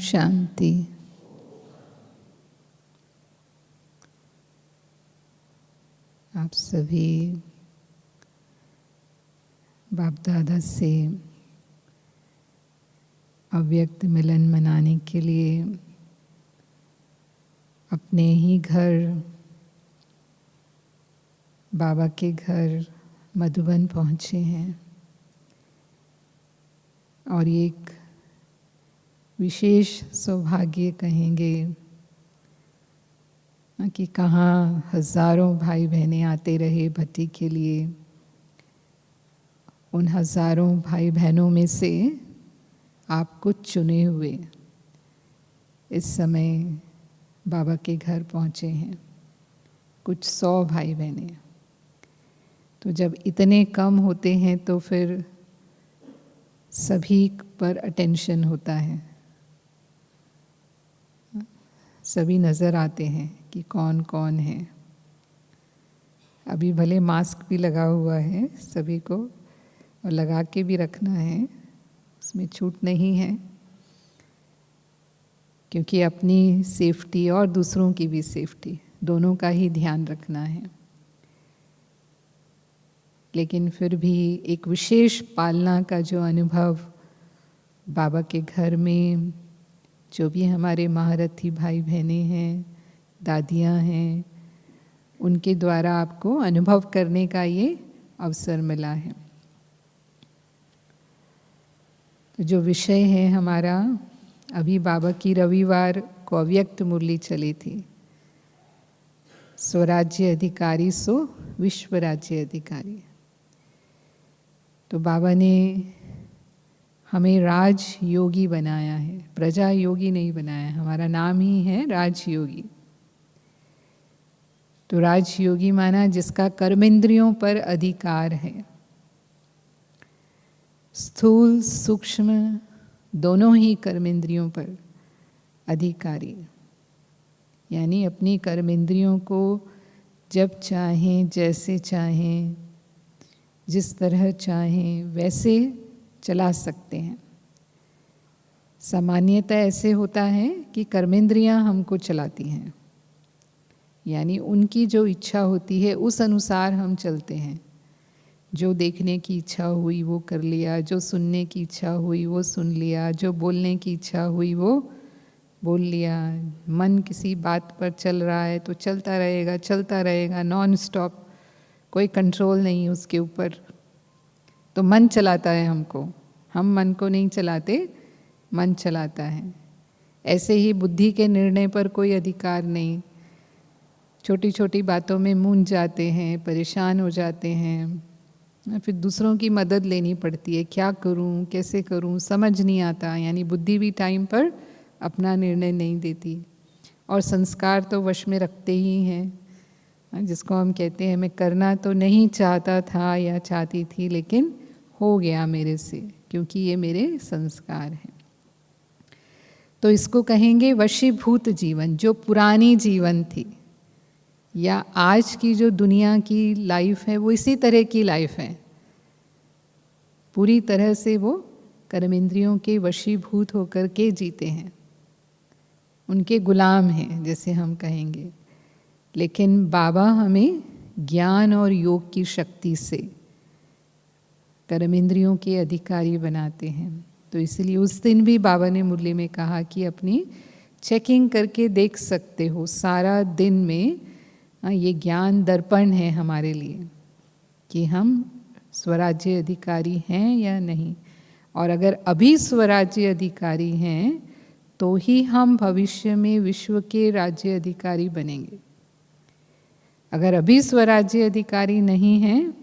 शांति। आप सभी बाप दादा से अव्यक्त मिलन मनाने के लिए अपने ही घर, बाबा के घर मधुबन पहुँचे हैं। और एक विशेष सौभाग्य कहेंगे कि कहाँ हज़ारों भाई बहनें आते रहे भट्टी के लिए। उन हज़ारों भाई बहनों में से आप कुछ चुने हुए इस समय बाबा के घर पहुँचे हैं, कुछ 100 भाई बहनें। तो जब इतने कम होते हैं तो फिर सभी पर अटेंशन होता है, सभी नज़र आते हैं कि कौन कौन है। अभी भले मास्क भी लगा हुआ है सभी को, और लगा के भी रखना है, उसमें छूट नहीं है, क्योंकि अपनी सेफ्टी और दूसरों की भी सेफ्टी, दोनों का ही ध्यान रखना है। लेकिन फिर भी एक विशेष पालना का जो अनुभव बाबा के घर में, जो भी हमारे महारथी भाई बहनें हैं, दादियाँ हैं, उनके द्वारा आपको अनुभव करने का ये अवसर मिला है। तो जो विषय है हमारा, अभी बाबा की रविवार को अव्यक्त मुरली चली थी, स्वराज्य अधिकारी सो विश्व राज्य अधिकारी। तो बाबा ने हमें राज योगी बनाया है, प्रजा योगी नहीं बनाया है। हमारा नाम ही है राजयोगी। तो राजयोगी माना जिसका कर्मेंद्रियों पर अधिकार है, स्थूल सूक्ष्म दोनों ही कर्मेंद्रियों पर अधिकारी। यानी अपनी कर्मेंद्रियों को जब चाहें, जैसे चाहें, जिस तरह चाहें वैसे चला सकते हैं। सामान्यतः ऐसे होता है कि कर्मेंद्रियां हमको चलाती हैं, यानी उनकी जो इच्छा होती है उस अनुसार हम चलते हैं। जो देखने की इच्छा हुई वो कर लिया, जो सुनने की इच्छा हुई वो सुन लिया, जो बोलने की इच्छा हुई वो बोल लिया। मन किसी बात पर चल रहा है तो चलता रहेगा, चलता रहेगा नॉन स्टॉप, कोई कंट्रोल नहीं उसके ऊपर। तो मन चलाता है हमको, हम मन को नहीं चलाते, मन चलाता है। ऐसे ही बुद्धि के निर्णय पर कोई अधिकार नहीं। छोटी छोटी बातों में मूंझ जाते हैं, परेशान हो जाते हैं, फिर दूसरों की मदद लेनी पड़ती है। क्या करूं, कैसे करूं, समझ नहीं आता। यानी बुद्धि भी टाइम पर अपना निर्णय नहीं देती। और संस्कार तो वश में रखते ही हैं, जिसको हम कहते हैं मैं करना तो नहीं चाहता था या चाहती थी, लेकिन हो गया मेरे से, क्योंकि ये मेरे संस्कार हैं। तो इसको कहेंगे वशीभूत जीवन। जो पुरानी जीवन थी या आज की जो दुनिया की लाइफ है, वो इसी तरह की लाइफ है। पूरी तरह से वो कर्मेंद्रियों के वशीभूत होकर के जीते हैं, उनके गुलाम हैं जैसे हम कहेंगे। लेकिन बाबा हमें ज्ञान और योग की शक्ति से कर्मेंद्रियों के अधिकारी बनाते हैं। तो इसलिए उस दिन भी बाबा ने मुरली में कहा कि अपनी चेकिंग करके देख सकते हो। सारा दिन में ये ज्ञान दर्पण है हमारे लिए कि हम स्वराज्य अधिकारी हैं या नहीं। और अगर अभी स्वराज्य अधिकारी हैं तो ही हम भविष्य में विश्व के राज्य अधिकारी बनेंगे। अगर अभी स्वराज्य अधिकारी नहीं हैं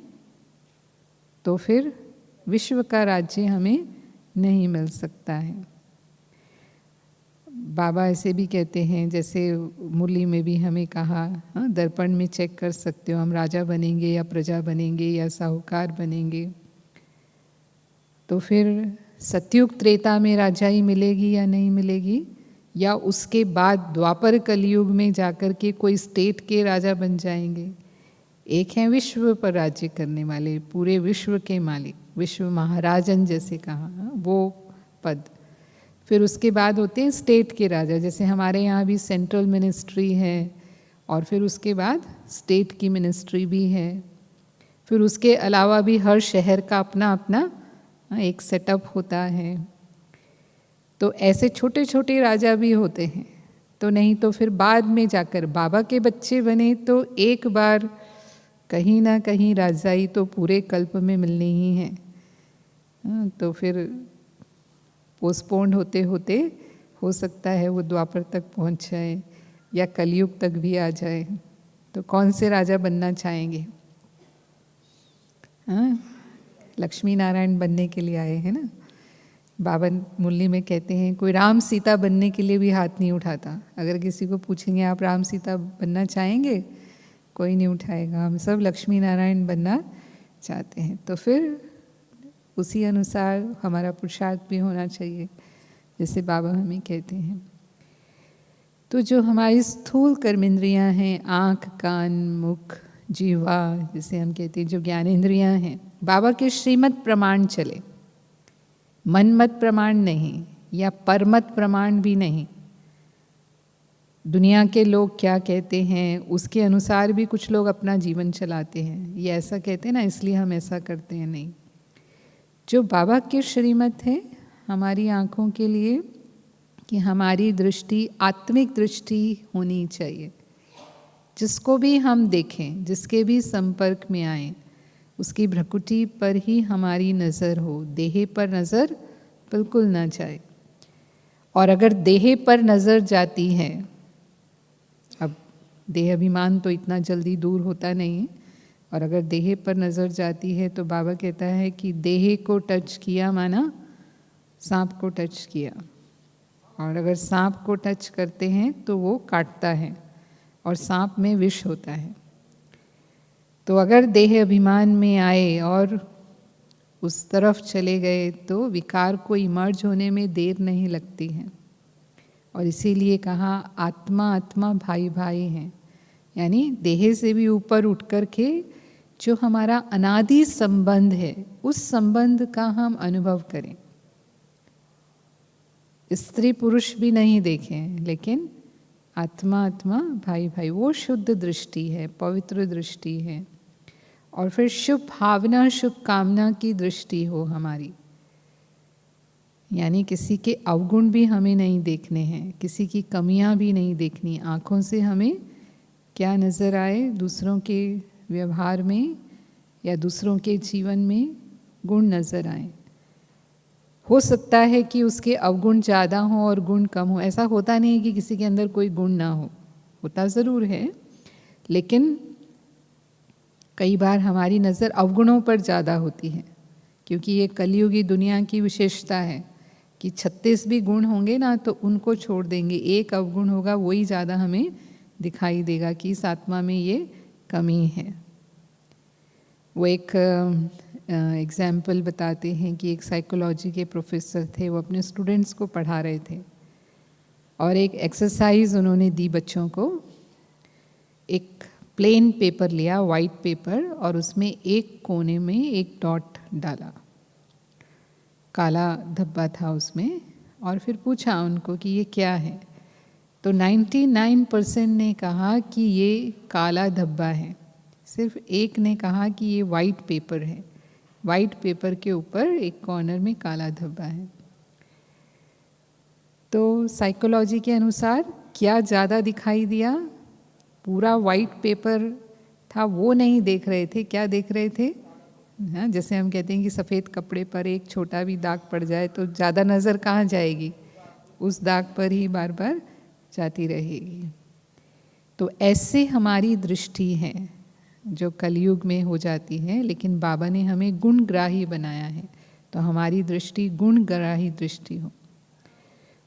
तो फिर विश्व का राज्य हमें नहीं मिल सकता है। बाबा ऐसे भी कहते हैं, जैसे मुरली में भी हमें कहा, दर्पण में चेक कर सकते हो हम राजा बनेंगे या प्रजा बनेंगे या साहूकार बनेंगे। तो फिर सतयुग त्रेता में राजाई मिलेगी या नहीं मिलेगी, या उसके बाद द्वापर कलयुग में जाकर के कोई स्टेट के राजा बन जाएंगे। एक हैं विश्व पर राज्य करने वाले, पूरे विश्व के मालिक, विश्व महाराजन जैसे कहा, वो पद। फिर उसके बाद होते हैं स्टेट के राजा, जैसे हमारे यहाँ भी सेंट्रल मिनिस्ट्री है, और फिर उसके बाद स्टेट की मिनिस्ट्री भी है। फिर उसके अलावा भी हर शहर का अपना अपना एक सेटअप होता है। तो ऐसे छोटे छोटे राजा भी होते हैं। तो नहीं तो फिर बाद में जाकर बाबा के बच्चे बने तो एक बार कहीं ना कहीं राजाई तो पूरे कल्प में मिलनी ही है। तो फिर पोस्टपोन्ड होते होते हो सकता है वो द्वापर तक पहुंच जाए या कलयुग तक भी आ जाए। तो कौन से राजा बनना चाहेंगे? हाँ, लक्ष्मी नारायण बनने के लिए आए हैं ना। बाबा मुरली में कहते हैं कोई राम सीता बनने के लिए भी हाथ नहीं उठाता। अगर किसी को पूछेंगे आप राम सीता बनना चाहेंगे, कोई नहीं उठाएगा। हम सब लक्ष्मी नारायण बनना चाहते हैं। तो फिर उसी अनुसार हमारा पुरुषार्थ भी होना चाहिए, जैसे बाबा हमें कहते हैं। तो जो हमारी स्थूल कर्मेंद्रियां हैं, आँख, कान, मुख, जीवा, जिसे हम कहते हैं जो ज्ञानेंद्रियां हैं, बाबा के श्रीमत प्रमाण चले, मनमत प्रमाण नहीं या परमत प्रमाण भी नहीं। दुनिया के लोग क्या कहते हैं उसके अनुसार भी कुछ लोग अपना जीवन चलाते हैं। ये ऐसा कहते हैं ना इसलिए हम ऐसा करते हैं, नहीं। जो बाबा के श्रीमत है हमारी आँखों के लिए कि हमारी दृष्टि आत्मिक दृष्टि होनी चाहिए। जिसको भी हम देखें, जिसके भी संपर्क में आए, उसकी भ्रकुटी पर ही हमारी नज़र हो, देह पर नज़र बिल्कुल ना जाए। और अगर देह पर नज़र जाती है, अब देह अभिमान तो इतना जल्दी दूर होता नहीं है, और अगर देह पर नज़र जाती है तो बाबा कहता है कि देह को टच किया माना सांप को टच किया। और अगर सांप को टच करते हैं तो वो काटता है और सांप में विष होता है। तो अगर देह अभिमान में आए और उस तरफ चले गए तो विकार को इमर्ज होने में देर नहीं लगती है। और इसीलिए कहा आत्मा आत्मा भाई भाई हैं, यानी देह से भी ऊपर उठ कर के जो हमारा अनादि संबंध है उस संबंध का हम अनुभव करें। स्त्री पुरुष भी नहीं देखें, लेकिन आत्मा आत्मा भाई भाई, वो शुद्ध दृष्टि है, पवित्र दृष्टि है। और फिर शुभ भावना, शुभ कामना की दृष्टि हो हमारी, यानी किसी के अवगुण भी हमें नहीं देखने हैं, किसी की कमियां भी नहीं देखनी। आँखों से हमें क्या नज़र आए दूसरों के व्यवहार में या दूसरों के जीवन में गुण नज़र आए। हो सकता है कि उसके अवगुण ज़्यादा हों और गुण कम हो। ऐसा होता नहीं है कि किसी के अंदर कोई गुण ना हो, होता ज़रूर है, लेकिन कई बार हमारी नज़र अवगुणों पर ज़्यादा होती है, क्योंकि ये कलयुगी दुनिया की विशेषता है कि 36 भी गुण होंगे ना तो उनको छोड़ देंगे, एक अवगुण होगा वही ज़्यादा हमें दिखाई देगा कि इस आत्मा में ये कमी है। वो एक एग्जाम्पल बताते हैं कि एक साइकोलॉजी के प्रोफेसर थे, वो अपने स्टूडेंट्स को पढ़ा रहे थे और एक एक्सरसाइज उन्होंने दी बच्चों को। एक प्लेन पेपर लिया, वाइट पेपर, और उसमें एक कोने में एक डॉट डाला, काला धब्बा था उसमें, और फिर पूछा उनको कि ये क्या है। तो 99% ने कहा कि ये काला धब्बा है, सिर्फ एक ने कहा कि ये वाइट पेपर है। वाइट पेपर के ऊपर एक कॉर्नर में काला धब्बा है। तो साइकोलॉजी के अनुसार क्या ज़्यादा दिखाई दिया? पूरा वाइट पेपर था वो नहीं देख रहे थे, क्या देख रहे थे? हाँ, जैसे हम कहते हैं कि सफ़ेद कपड़े पर एक छोटा भी दाग पड़ जाए तो ज़्यादा नज़र कहाँ जाएगी, उस दाग पर ही बार बार जाती रहेगी। तो ऐसे हमारी दृष्टि है जो कलयुग में हो जाती है, लेकिन बाबा ने हमें गुणग्राही बनाया है, तो हमारी दृष्टि गुणग्राही दृष्टि हो।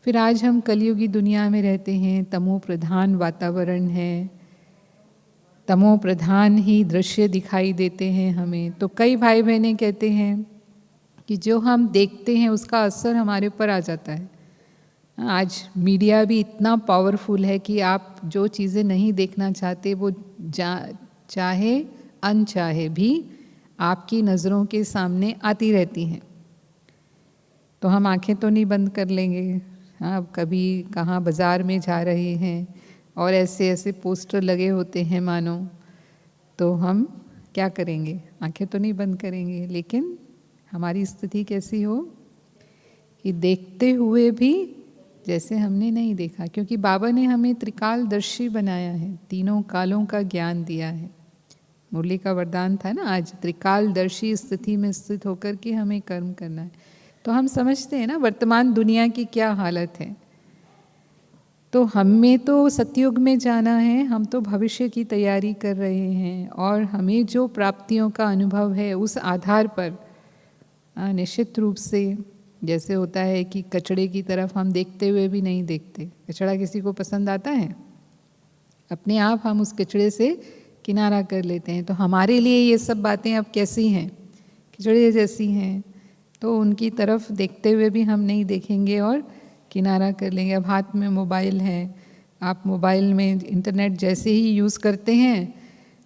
फिर आज हम कलयुगी दुनिया में रहते हैं, तमो प्रधान वातावरण है, तमो प्रधान ही दृश्य दिखाई देते हैं हमें। तो कई भाई बहनें कहते हैं कि जो हम देखते हैं उसका असर हमारे ऊपर आ जाता है। आज मीडिया भी इतना पावरफुल है कि आप जो चीज़ें नहीं देखना चाहते वो चाहे अनचाहे भी आपकी नज़रों के सामने आती रहती हैं। तो हम आंखें तो नहीं बंद कर लेंगे, हाँ, अब कभी कहाँ बाज़ार में जा रहे हैं और ऐसे ऐसे पोस्टर लगे होते हैं मानो, तो हम क्या करेंगे? आंखें तो नहीं बंद करेंगे, लेकिन हमारी स्थिति कैसी हो कि देखते हुए भी जैसे हमने नहीं देखा, क्योंकि बाबा ने हमें त्रिकालदर्शी बनाया है, तीनों कालों का ज्ञान दिया है। मुरली का वरदान था ना आज, त्रिकालदर्शी स्थिति में स्थित होकर के हमें कर्म करना है। तो हम समझते हैं ना वर्तमान दुनिया की क्या हालत है। तो हमें तो सतयुग में जाना है, हम तो भविष्य की तैयारी कर रहे हैं, और हमें जो प्राप्तियों का अनुभव है उस आधार पर निश्चित रूप से जैसे होता है कि कचड़े की तरफ हम देखते हुए भी नहीं देखते। कचड़ा किसी को पसंद आता है? अपने आप हम उस कचड़े से किनारा कर लेते हैं। तो हमारे लिए ये सब बातें अब कैसी हैं? कचड़े जैसी हैं। तो उनकी तरफ देखते हुए भी हम नहीं देखेंगे और किनारा कर लेंगे। अब हाथ में मोबाइल है, आप मोबाइल में इंटरनेट जैसे ही यूज़ करते हैं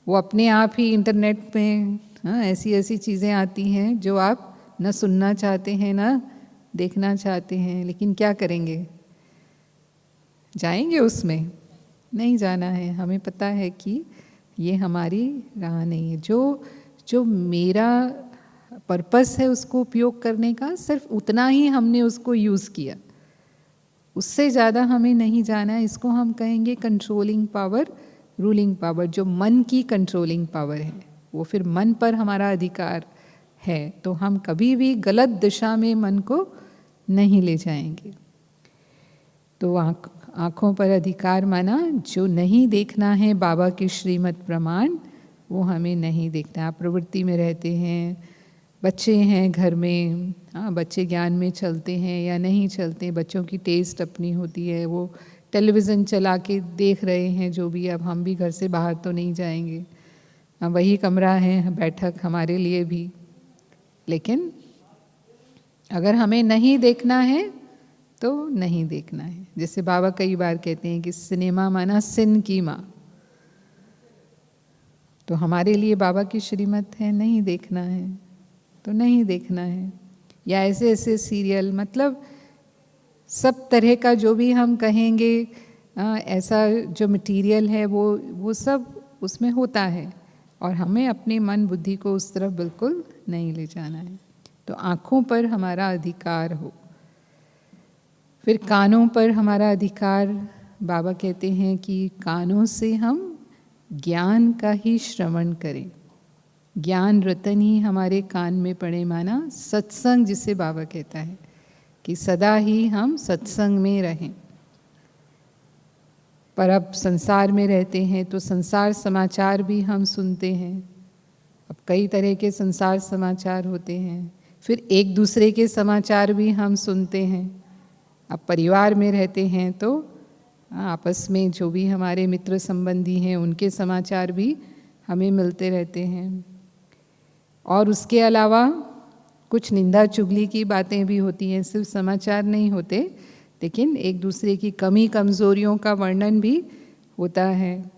वो अपने आप ही इंटरनेट में ऐसी ऐसी चीज़ें आती हैं जो आप न सुनना चाहते हैं न देखना चाहते हैं, लेकिन क्या करेंगे? जाएंगे उसमें? नहीं जाना है। हमें पता है कि ये हमारी राह नहीं है। जो मेरा पर्पस है उसको उपयोग करने का, सिर्फ उतना ही हमने उसको यूज़ किया, उससे ज़्यादा हमें नहीं जाना है। इसको हम कहेंगे कंट्रोलिंग पावर, रूलिंग पावर। जो मन की कंट्रोलिंग पावर है, वो फिर मन पर हमारा अधिकार है। तो हम कभी भी गलत दिशा में मन को नहीं ले जाएंगे। तो आँखों पर अधिकार माना, जो नहीं देखना है बाबा की श्रीमत प्रमाण, वो हमें नहीं देखना। आप प्रवृत्ति में रहते हैं, बच्चे हैं घर में, बच्चे ज्ञान में चलते हैं या नहीं चलते, बच्चों की टेस्ट अपनी होती है, वो टेलीविज़न चला के देख रहे हैं जो भी। अब हम भी घर से बाहर तो नहीं जाएंगे, वही कमरा है बैठक हमारे लिए भी। लेकिन अगर हमें नहीं देखना है तो नहीं देखना है। जैसे बाबा कई बार कहते हैं कि सिनेमा माना सिन की माँ। तो हमारे लिए बाबा की श्रीमत है, नहीं देखना है तो नहीं देखना है। या ऐसे ऐसे सीरियल, मतलब सब तरह का जो भी हम कहेंगे ऐसा जो मटेरियल है वो सब उसमें होता है, और हमें अपने मन बुद्धि को उस तरफ बिल्कुल नहीं ले जाना है। तो आँखों पर हमारा अधिकार हो। फिर कानों पर हमारा अधिकार, बाबा कहते हैं कि कानों से हम ज्ञान का ही श्रवण करें, ज्ञान रतन ही हमारे कान में पड़े, माना सत्संग जिसे बाबा कहता है कि सदा ही हम सत्संग में रहें। पर अब संसार में रहते हैं तो संसार समाचार भी हम सुनते हैं। अब कई तरह के संसार समाचार होते हैं, फिर एक दूसरे के समाचार भी हम सुनते हैं। अब परिवार में रहते हैं तो आपस में जो भी हमारे मित्र संबंधी हैं उनके समाचार भी हमें मिलते रहते हैं। और उसके अलावा कुछ निंदा चुगली की बातें भी होती हैं, सिर्फ समाचार नहीं होते, लेकिन एक दूसरे की कमी कमज़ोरियों का वर्णन भी होता है।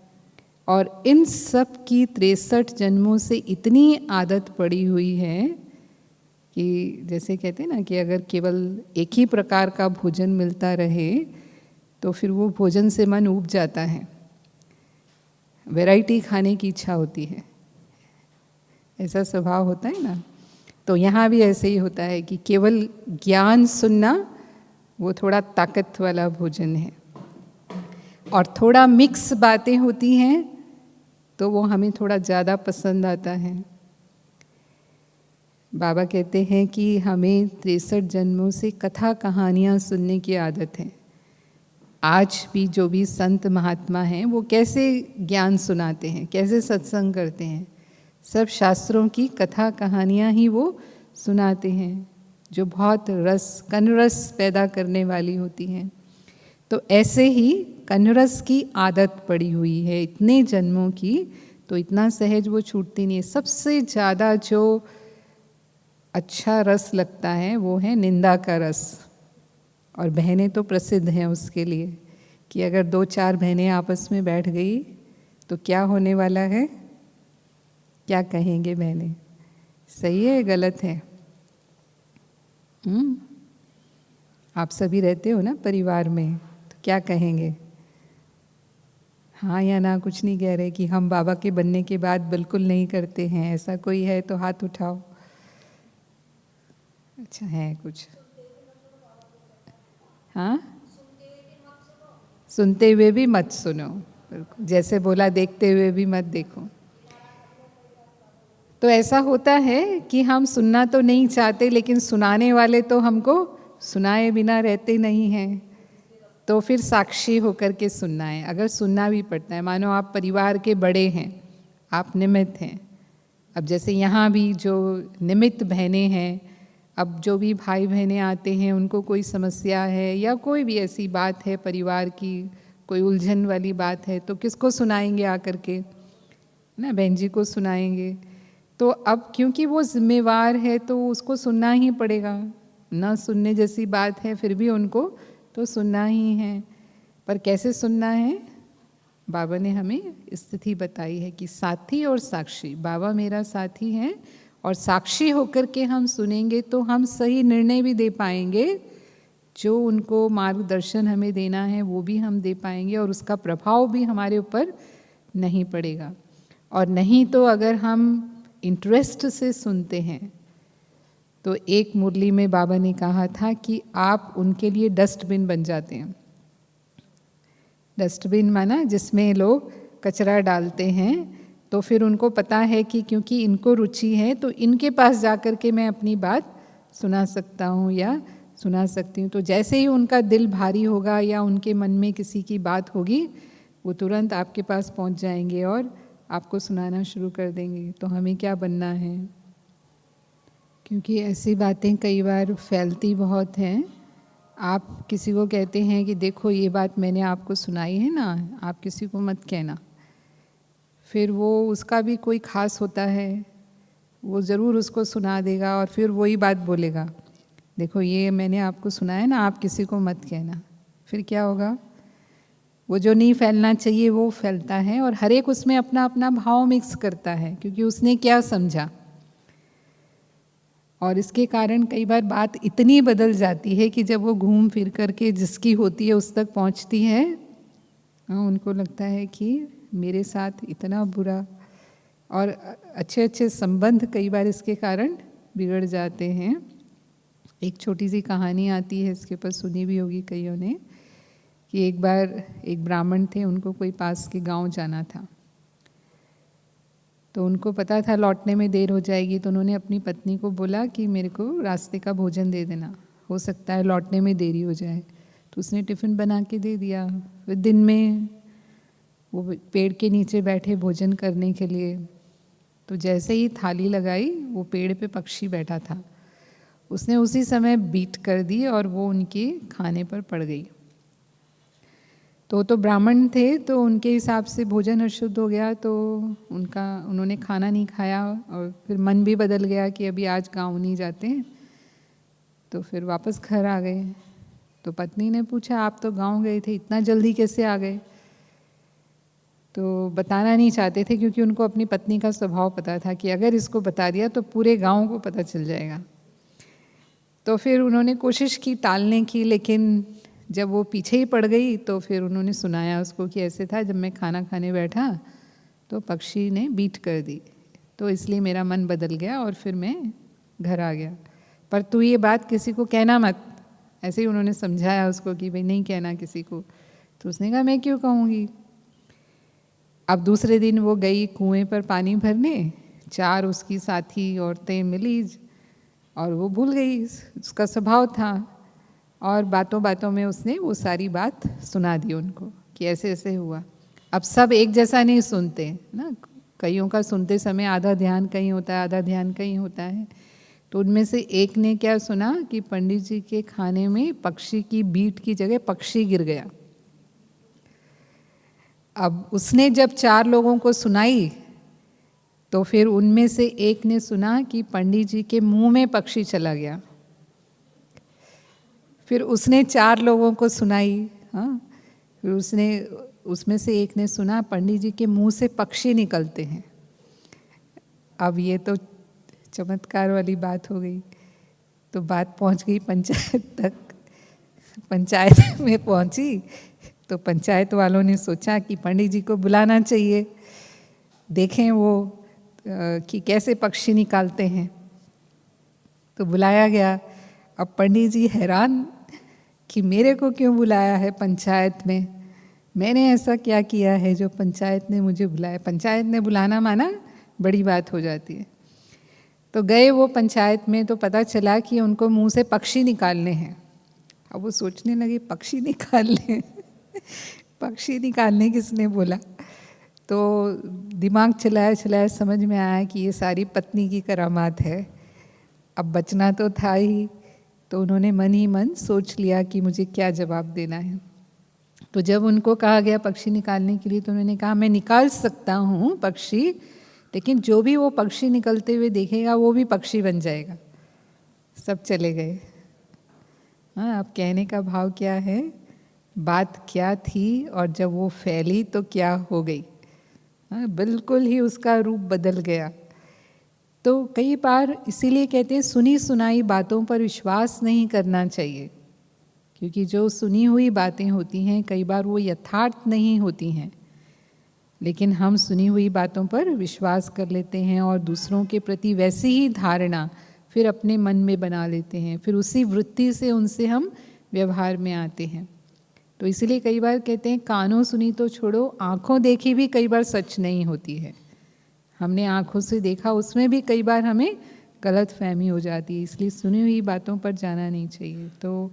और इन सब की 63 जन्मों से इतनी आदत पड़ी हुई है कि जैसे कहते हैं ना कि अगर केवल एक ही प्रकार का भोजन मिलता रहे तो फिर वो भोजन से मन ऊब जाता है, वैरायटी खाने की इच्छा होती है, ऐसा स्वभाव होता है ना। तो यहाँ भी ऐसे ही होता है कि केवल ज्ञान सुनना वो थोड़ा ताकत वाला भोजन है, और थोड़ा मिक्स बातें होती हैं तो वो हमें थोड़ा ज़्यादा पसंद आता है। बाबा कहते हैं कि हमें 63 जन्मों से कथा कहानियाँ सुनने की आदत है। आज भी जो भी संत महात्मा हैं वो कैसे ज्ञान सुनाते हैं, कैसे सत्संग करते हैं, सब शास्त्रों की कथा कहानियाँ ही वो सुनाते हैं, जो बहुत रस कनरस पैदा करने वाली होती हैं। तो ऐसे ही कनरस की आदत पड़ी हुई है इतने जन्मों की, तो इतना सहज वो छूटती नहीं है। सबसे ज़्यादा जो अच्छा रस लगता है वो है निंदा का रस, और बहनें तो प्रसिद्ध हैं उसके लिए कि अगर 2-4 बहनें आपस में बैठ गई तो क्या होने वाला है, क्या कहेंगे बहनें, सही है गलत है? आप सभी रहते हो ना परिवार में, तो क्या कहेंगे? हाँ या ना कुछ नहीं कह रहे कि हम बाबा के बनने के बाद बिल्कुल नहीं करते हैं, ऐसा कोई है तो हाथ उठाओ। अच्छा है कुछ? हाँ, सुनते हुए भी मत सुनो, बिल्कुल जैसे बोला देखते हुए भी मत देखो। तो ऐसा होता है कि हम सुनना तो नहीं चाहते, लेकिन सुनाने वाले तो हमको सुनाए बिना रहते नहीं हैं, तो फिर साक्षी होकर के सुनना है। अगर सुनना भी पड़ता है, मानो आप परिवार के बड़े हैं, आप निमित्त हैं। अब जैसे यहाँ भी जो निमित्त बहनें हैं, अब जो भी भाई बहनें आते हैं, उनको कोई समस्या है या कोई भी ऐसी बात है परिवार की, कोई उलझन वाली बात है, तो किसको सुनाएंगे आकर के? ना बहन जी को सुनाएंगे। तो अब क्योंकि वो जिम्मेवार है तो उसको सुनना ही पड़ेगा। ना सुनने जैसी बात है फिर भी उनको तो सुनना ही है। पर कैसे सुनना है? बाबा ने हमें स्थिति बताई है कि साथी और साक्षी, बाबा मेरा साथी है और साक्षी होकर के हम सुनेंगे तो हम सही निर्णय भी दे पाएंगे। जो उनको मार्गदर्शन हमें देना है वो भी हम दे पाएंगे और उसका प्रभाव भी हमारे ऊपर नहीं पड़ेगा। और नहीं तो अगर हम इंटरेस्ट से सुनते हैं, तो एक मुरली में बाबा ने कहा था कि आप उनके लिए डस्टबिन बन जाते हैं। डस्टबिन माना जिसमें लोग कचरा डालते हैं, तो फिर उनको पता है कि क्योंकि इनको रुचि है तो इनके पास जाकर के मैं अपनी बात सुना सकता हूँ या सुना सकती हूँ। तो जैसे ही उनका दिल भारी होगा या उनके मन में किसी की बात होगी, वो तुरंत आपके पास पहुँच जाएंगे और आपको सुनाना शुरू कर देंगे। तो हमें क्या बनना है? क्योंकि ऐसी बातें कई बार फैलती बहुत हैं। आप किसी को कहते हैं कि देखो ये बात मैंने आपको सुनाई है ना, आप किसी को मत कहना। फिर वो उसका भी कोई खास होता है, वो ज़रूर उसको सुना देगा और फिर वही बात बोलेगा, देखो ये मैंने आपको सुनाया ना, आप किसी को मत कहना। फिर क्या होगा? वो जो नहीं फैलना चाहिए वो फैलता है और हर एक उसमें अपना अपना भाव मिक्स करता है, क्योंकि उसने क्या समझा। और इसके कारण कई बार बात इतनी बदल जाती है कि जब वो घूम फिर करके जिसकी होती है उस तक पहुंचती है, उनको लगता है कि मेरे साथ इतना बुरा। और अच्छे अच्छे संबंध कई बार इसके कारण बिगड़ जाते हैं। एक छोटी सी कहानी आती है, इसके ऊपर सुनी भी होगी कईयों ने, कि एक बार एक ब्राह्मण थे, उनको कोई पास के गांव जाना था। तो उनको पता था लौटने में देर हो जाएगी, तो उन्होंने अपनी पत्नी को बोला कि मेरे को रास्ते का भोजन दे देना, हो सकता है लौटने में देरी हो जाए। तो उसने टिफ़िन बना के दे दिया। फिर दिन में वो पेड़ के नीचे बैठे भोजन करने के लिए, तो जैसे ही थाली लगाई, वो पेड़ पे पक्षी बैठा था, उसने उसी समय बीट कर दी और वो उनके खाने पर पड़ गई। तो ब्राह्मण थे, तो उनके हिसाब से भोजन अशुद्ध हो गया, तो उन्होंने खाना नहीं खाया और फिर मन भी बदल गया कि अभी आज गाँव नहीं जाते हैं, तो फिर वापस घर आ गए। तो पत्नी ने पूछा, आप तो गाँव गए थे, इतना जल्दी कैसे आ गए? तो बताना नहीं चाहते थे, क्योंकि उनको अपनी पत्नी का स्वभाव पता था कि अगर इसको बता दिया तो पूरे गाँव को पता चल जाएगा। तो फिर उन्होंने कोशिश की टालने की, लेकिन जब वो पीछे ही पड़ गई तो फिर उन्होंने सुनाया उसको कि ऐसे था, जब मैं खाना खाने बैठा तो पक्षी ने बीट कर दी, तो इसलिए मेरा मन बदल गया और फिर मैं घर आ गया। पर तू ये बात किसी को कहना मत, ऐसे ही उन्होंने समझाया उसको कि भाई नहीं कहना किसी को। तो उसने कहा मैं क्यों कहूँगी। अब दूसरे दिन वो गई कुएं पर पानी भरने, 4 उसकी साथी औरतें मिली और वो भूल गई, उसका स्वभाव था, और बातों बातों में उसने वो सारी बात सुना दी उनको कि ऐसे ऐसे हुआ। अब सब एक जैसा नहीं सुनते ना, कईयों का सुनते समय आधा ध्यान कहीं होता है, आधा ध्यान कहीं होता है। तो उनमें से एक ने क्या सुना कि पंडित जी के खाने में पक्षी की बीट की जगह पक्षी गिर गया। अब उसने जब 4 लोगों को सुनाई, तो फिर उनमें से एक ने सुना कि पंडित जी के मुंह में पक्षी चला गया। फिर उसने 4 लोगों को सुनाई, हाँ, फिर उसमें से एक ने सुना पंडित जी के मुंह से पक्षी निकलते हैं। अब ये तो चमत्कार वाली बात हो गई। तो बात पहुंच गई पंचायत तक पंचायत में पहुंची तो पंचायत वालों ने सोचा कि पंडित जी को बुलाना चाहिए, देखें वो कि कैसे पक्षी निकालते हैं। तो बुलाया गया। अब पंडित जी हैरान कि मेरे को क्यों बुलाया है पंचायत में, मैंने ऐसा क्या किया है जो पंचायत ने मुझे बुलाया। पंचायत ने बुलाना माना बड़ी बात हो जाती है। तो गए वो पंचायत में, तो पता चला कि उनको मुंह से पक्षी निकालने हैं। अब वो सोचने लगे पक्षी निकालने पक्षी निकालने किसने बोला। तो दिमाग चलाया चलाया समझ में आया कि ये सारी पत्नी की करामात है, अब बचना तो था ही। तो उन्होंने मन ही मन सोच लिया कि मुझे क्या जवाब देना है। तो जब उनको कहा गया पक्षी निकालने के लिए, तो उन्होंने कहा मैं निकाल सकता हूँ पक्षी, लेकिन जो भी वो पक्षी निकलते हुए देखेगा वो भी पक्षी बन जाएगा। सब चले गए। हाँ, अब कहने का भाव क्या है, बात क्या थी और जब वो फैली तो क्या हो गई। हाँ, बिल्कुल ही उसका रूप बदल गया। तो कई बार इसीलिए कहते हैं सुनी सुनाई बातों पर विश्वास नहीं करना चाहिए, क्योंकि जो सुनी हुई बातें होती हैं कई बार वो यथार्थ नहीं होती हैं, लेकिन हम सुनी हुई बातों पर विश्वास कर लेते हैं और दूसरों के प्रति वैसी ही धारणा फिर अपने मन में बना लेते हैं, फिर उसी वृत्ति से उनसे हम व्यवहार में आते हैं। तो इसलिए कई बार कहते हैं कानों सुनी तो छोड़ो, आँखों देखी भी कई बार सच नहीं होती है। हमने आँखों से देखा, उसमें भी कई बार हमें गलत फहमी हो जाती है, इसलिए सुनी हुई बातों पर जाना नहीं चाहिए। तो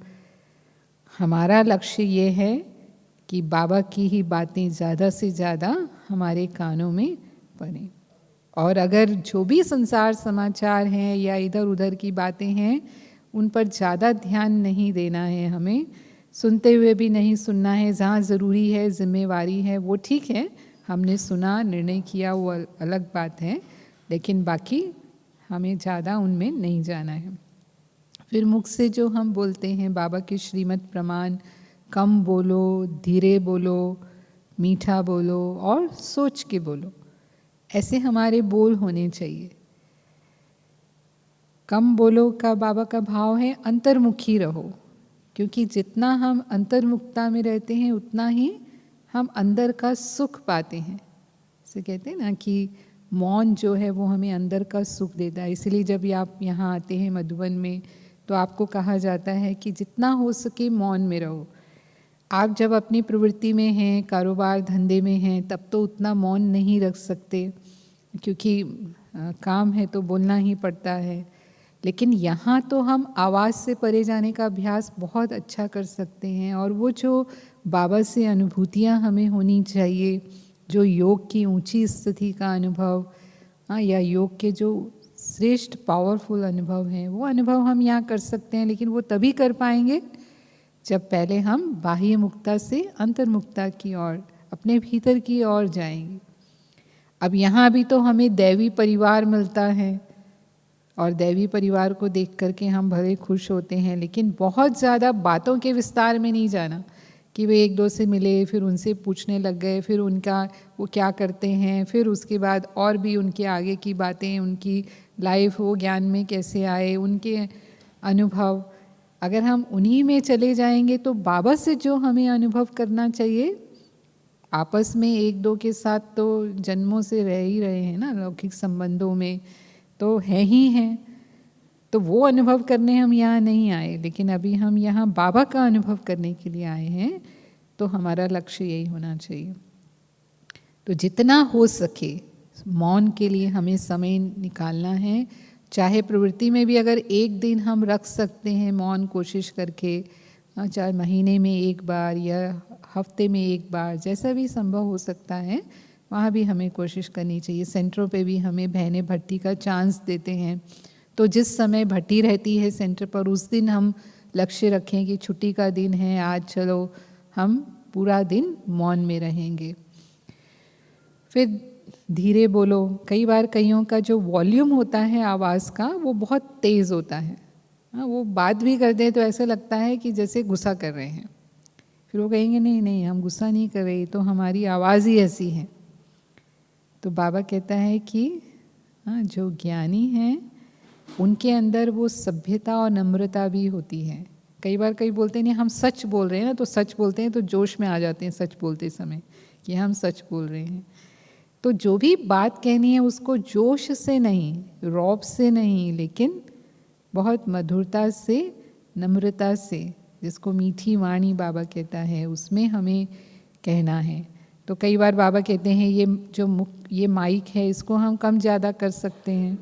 हमारा लक्ष्य ये है कि बाबा की ही बातें ज़्यादा से ज़्यादा हमारे कानों में पड़ें, और अगर जो भी संसार समाचार हैं या इधर उधर की बातें हैं उन पर ज़्यादा ध्यान नहीं देना है, हमें सुनते हुए भी नहीं सुनना है। जहाँ ज़रूरी है, जिम्मेवारी है, वो ठीक है, हमने सुना, निर्णय किया, वो अलग बात है, लेकिन बाकी हमें ज़्यादा उनमें नहीं जाना है। फिर मुख से जो हम बोलते हैं बाबा के श्रीमत प्रमाण, कम बोलो, धीरे बोलो, मीठा बोलो और सोच के बोलो, ऐसे हमारे बोल होने चाहिए। कम बोलो का बाबा का भाव है अंतर्मुखी रहो, क्योंकि जितना हम अंतर्मुखता में रहते हैं उतना ही हम अंदर का सुख पाते हैं। जैसे कहते हैं ना कि मौन जो है वो हमें अंदर का सुख देता है। इसलिए जब आप यहाँ आते हैं मधुबन में तो आपको कहा जाता है कि जितना हो सके मौन में रहो। आप जब अपनी प्रवृत्ति में हैं, कारोबार धंधे में हैं, तब तो उतना मौन नहीं रख सकते, क्योंकि काम है तो बोलना ही पड़ता है। लेकिन यहाँ तो हम आवाज़ से परे जाने का अभ्यास बहुत अच्छा कर सकते हैं, और वो जो बाबा से अनुभूतियाँ हमें होनी चाहिए, जो योग की ऊंची स्थिति का अनुभव, या योग के जो श्रेष्ठ पावरफुल अनुभव हैं, वो अनुभव हम यहाँ कर सकते हैं। लेकिन वो तभी कर पाएंगे जब पहले हम बाह्य मुक्ता से अंतर्मुक्ता की ओर, अपने भीतर की ओर जाएंगे। अब यहाँ भी तो हमें दैवी परिवार मिलता है, और दैवी परिवार को देख करके हम भले खुश होते हैं, लेकिन बहुत ज़्यादा बातों के विस्तार में नहीं जाना कि वे एक दो से मिले, फिर उनसे पूछने लग गए, फिर उनका वो क्या करते हैं, फिर उसके बाद और भी उनके आगे की बातें, उनकी लाइफ, वो ज्ञान में कैसे आए, उनके अनुभव। अगर हम उन्हीं में चले जाएंगे तो बाबा से जो हमें अनुभव करना चाहिए, आपस में एक दो के साथ तो जन्मों से रह ही रहे हैं ना, लौकिक संबंधों में तो है ही हैं, तो वो अनुभव करने हम यहाँ नहीं आए। लेकिन अभी हम यहाँ बाबा का अनुभव करने के लिए आए हैं, तो हमारा लक्ष्य यही होना चाहिए। तो जितना हो सके मौन के लिए हमें समय निकालना है। चाहे प्रवृत्ति में भी अगर एक दिन हम रख सकते हैं मौन, कोशिश करके, चाहे महीने में एक बार या हफ्ते में एक बार, जैसा भी संभव हो सकता है, वहाँ भी हमें कोशिश करनी चाहिए। सेंटरों पे भी हमें बहनें भर्ती का चांस देते हैं, तो जिस समय भर्ती रहती है सेंटर पर, उस दिन हम लक्ष्य रखें कि छुट्टी का दिन है, आज चलो हम पूरा दिन मौन में रहेंगे। फिर धीरे बोलो। कई बार कईयों का जो वॉल्यूम होता है आवाज़ का वो बहुत तेज़ होता है, वो बात भी करते हैं तो ऐसा लगता है कि जैसे गुस्सा कर रहे हैं। फिर वो कहेंगे नहीं नहीं हम गुस्सा नहीं कर रहे, तो हमारी आवाज़ ही ऐसी है। तो बाबा कहता है कि जो ज्ञानी हैं उनके अंदर वो सभ्यता और नम्रता भी होती है। कई बार कई बोलते हैं नहीं हम सच बोल रहे हैं ना, तो सच बोलते हैं तो जोश में आ जाते हैं सच बोलते समय कि हम सच बोल रहे हैं। तो जो भी बात कहनी है उसको जोश से नहीं, रौब से नहीं, लेकिन बहुत मधुरता से, नम्रता से, जिसको मीठी वाणी बाबा कहता है, उसमें हमें कहना है। तो कई बार बाबा कहते हैं ये जो ये माइक है इसको हम कम ज़्यादा कर सकते हैं,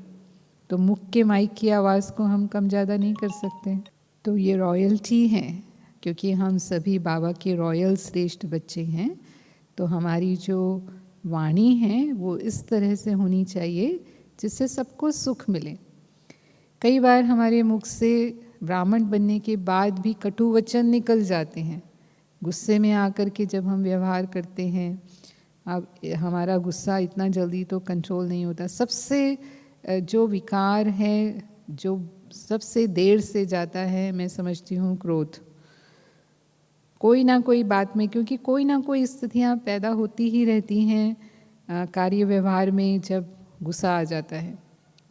तो मुख के माइक की आवाज़ को हम कम ज़्यादा नहीं कर सकते। तो ये रॉयल्टी है, क्योंकि हम सभी बाबा के रॉयल श्रेष्ठ बच्चे हैं। तो हमारी जो वाणी है वो इस तरह से होनी चाहिए जिससे सबको सुख मिले। कई बार हमारे मुख से ब्राह्मण बनने के बाद भी कटु वचन निकल जाते हैं, गुस्से में आकर के जब हम व्यवहार करते हैं। अब हमारा गुस्सा इतना जल्दी तो कंट्रोल नहीं होता। सबसे जो विकार है जो सबसे देर से जाता है, मैं समझती हूँ क्रोध। कोई ना कोई बात में, क्योंकि कोई ना कोई स्थितियाँ पैदा होती ही रहती हैं कार्य व्यवहार में जब गुस्सा आ जाता है।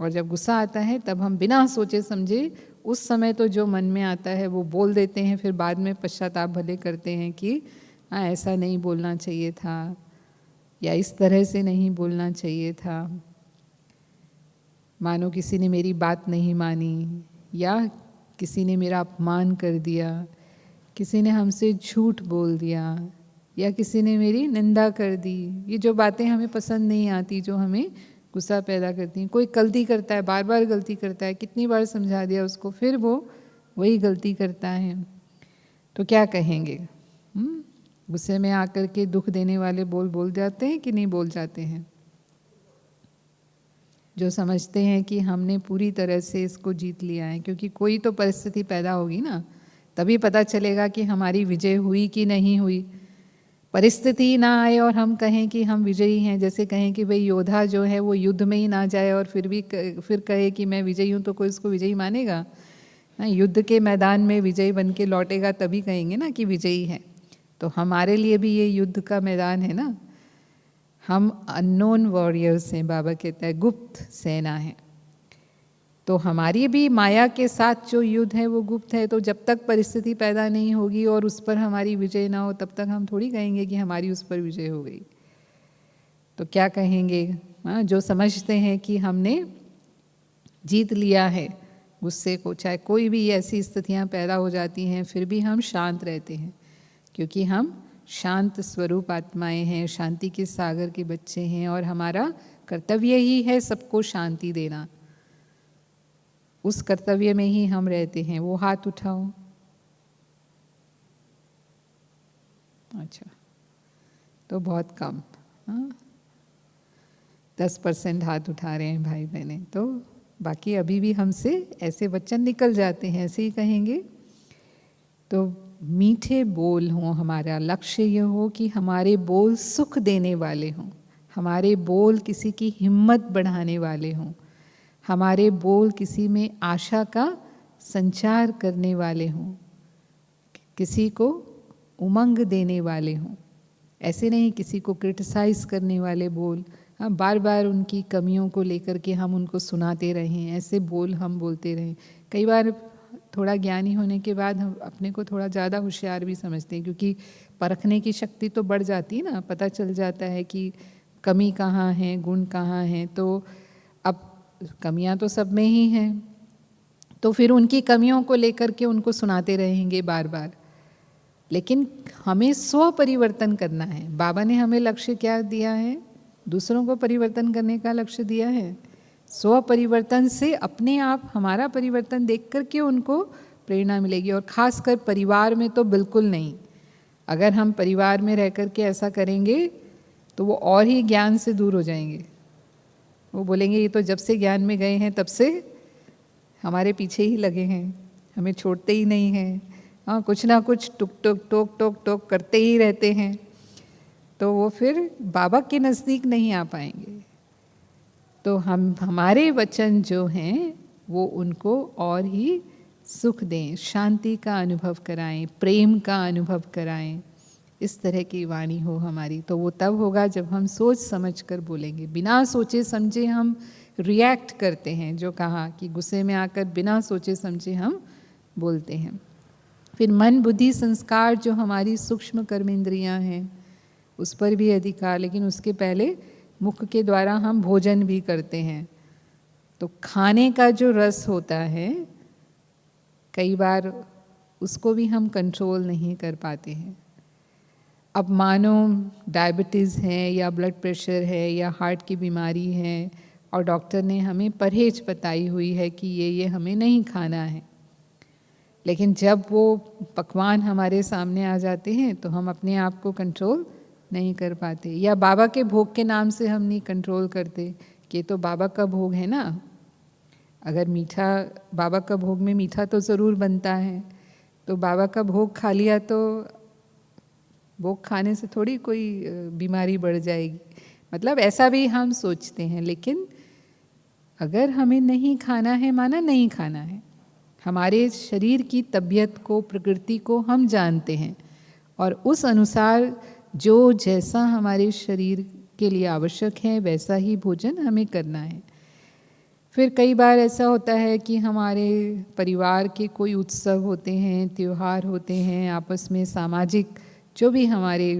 और जब गुस्सा आता है तब हम बिना सोचे समझे उस समय तो जो मन में आता है वो बोल देते हैं, फिर बाद में पश्चाताप भले करते हैं कि हाँ ऐसा नहीं बोलना चाहिए था या इस तरह से नहीं बोलना चाहिए था। मानो किसी ने मेरी बात नहीं मानी, या किसी ने मेरा अपमान कर दिया, किसी ने हमसे झूठ बोल दिया, या किसी ने मेरी निंदा कर दी। ये जो बातें हमें पसंद नहीं आती, जो हमें गुस्सा पैदा करती हैं। कोई गलती करता है, बार बार गलती करता है, कितनी बार समझा दिया उसको, फिर वो वही गलती करता है, तो क्या कहेंगे? गुस्से में आकर के दुख देने वाले बोल जाते हैं कि नहीं बोल जाते हैं? जो समझते हैं कि हमने पूरी तरह से इसको जीत लिया है, क्योंकि कोई तो परिस्थिति पैदा होगी ना, तभी पता चलेगा कि हमारी विजय हुई कि नहीं हुई। परिस्थिति ना आए और हम कहें कि हम विजयी हैं, जैसे कहें कि भाई योद्धा जो है वो युद्ध में ही ना जाए और फिर कहे कि मैं विजयी हूँ, तो कोई उसको विजयी मानेगा? युद्ध के मैदान में विजयी बन के लौटेगा तभी कहेंगे ना कि विजयी है। तो हमारे लिए भी ये युद्ध का मैदान है ना। हम अननोन वॉरियर्स हैं, बाबा कहता है गुप्त सेना है। तो हमारी भी माया के साथ जो युद्ध है वो गुप्त है। तो जब तक परिस्थिति पैदा नहीं होगी और उस पर हमारी विजय ना हो, तब तक हम थोड़ी कहेंगे कि हमारी उस पर विजय हो गई। तो क्या कहेंगे? जो समझते हैं कि हमने जीत लिया है गुस्से को, चाहे कोई भी ऐसी स्थितियां पैदा हो जाती हैं, फिर भी हम शांत रहते हैं, क्योंकि हम शांत स्वरूप आत्माएं हैं, शांति के सागर के बच्चे हैं, और हमारा कर्तव्य ही है सबको शांति देना। उस कर्तव्य में ही हम रहते हैं। वो हाथ उठाओ। अच्छा, तो बहुत कम, 10% हाथ उठा रहे हैं भाई बहने। तो बाकी अभी भी हमसे ऐसे वचन निकल जाते हैं, ऐसे ही कहेंगे। तो मीठे बोल हों, हमारा लक्ष्य यह हो कि हमारे बोल सुख देने वाले हों, हमारे बोल किसी की हिम्मत बढ़ाने वाले हों, हमारे बोल किसी में आशा का संचार करने वाले हों, किसी को उमंग देने वाले हों। ऐसे नहीं किसी को क्रिटिसाइज़ करने वाले बोल, बार बार उनकी कमियों को लेकर के हम उनको सुनाते रहें, ऐसे बोल हम बोलते रहें। कई बार थोड़ा ज्ञानी होने के बाद हम अपने को थोड़ा ज़्यादा होशियार भी समझते हैं, क्योंकि परखने की शक्ति तो बढ़ जाती है ना, पता चल जाता है कि कमी कहाँ है, गुण कहाँ हैं। तो अब कमियां तो सब में ही हैं, तो फिर उनकी कमियों को लेकर के उनको सुनाते रहेंगे बार बार। लेकिन हमें स्व परिवर्तन करना है। बाबा ने हमें लक्ष्य क्या दिया है? दूसरों को परिवर्तन करने का लक्ष्य दिया है। स्व परिवर्तन से अपने आप हमारा परिवर्तन देख करके उनको प्रेरणा मिलेगी। और ख़ासकर परिवार में तो बिल्कुल नहीं। अगर हम परिवार में रह कर के ऐसा करेंगे तो वो और ही ज्ञान से दूर हो जाएंगे। वो बोलेंगे ये तो जब से ज्ञान में गए हैं तब से हमारे पीछे ही लगे हैं, हमें छोड़ते ही नहीं हैं। हाँ, कुछ ना कुछ टुक टुक टोक टोक टोक करते ही रहते हैं। तो वो फिर बाबा के नज़दीक नहीं आ पाएंगे। तो हमारे वचन जो हैं वो उनको और ही सुख दें, शांति का अनुभव कराएं, प्रेम का अनुभव कराएं। इस तरह की वाणी हो हमारी, तो वो तब होगा जब हम सोच समझ कर बोलेंगे। बिना सोचे समझे हम रिएक्ट करते हैं, जो कहा कि गुस्से में आकर बिना सोचे समझे हम बोलते हैं। फिर मन बुद्धि संस्कार जो हमारी सूक्ष्म कर्मेंद्रियां हैं उस पर भी अधिकार, लेकिन उसके पहले मुख के द्वारा हम भोजन भी करते हैं। तो खाने का जो रस होता है कई बार उसको भी हम कंट्रोल नहीं कर पाते हैं। अब मानो डायबिटीज़ है या ब्लड प्रेशर है या हार्ट की बीमारी है और डॉक्टर ने हमें परहेज बताई हुई है कि ये हमें नहीं खाना है, लेकिन जब वो पकवान हमारे सामने आ जाते हैं तो हम अपने आप को कंट्रोल नहीं कर पाते। या बाबा के भोग के नाम से हम नहीं कंट्रोल करते कि ये तो बाबा का भोग है ना, अगर मीठा, बाबा का भोग में मीठा तो ज़रूर बनता है, तो बाबा का भोग खा लिया तो भोग खाने से थोड़ी कोई बीमारी बढ़ जाएगी। मतलब ऐसा भी हम सोचते हैं, लेकिन अगर हमें नहीं खाना है, माना नहीं खाना है, हमारे शरीर की तबीयत को, प्रकृति को हम जानते हैं और उस अनुसार जो जैसा हमारे शरीर के लिए आवश्यक है वैसा ही भोजन हमें करना है। फिर कई बार ऐसा होता है कि हमारे परिवार के कोई उत्सव होते हैं, त्योहार होते हैं, आपस में सामाजिक जो भी हमारे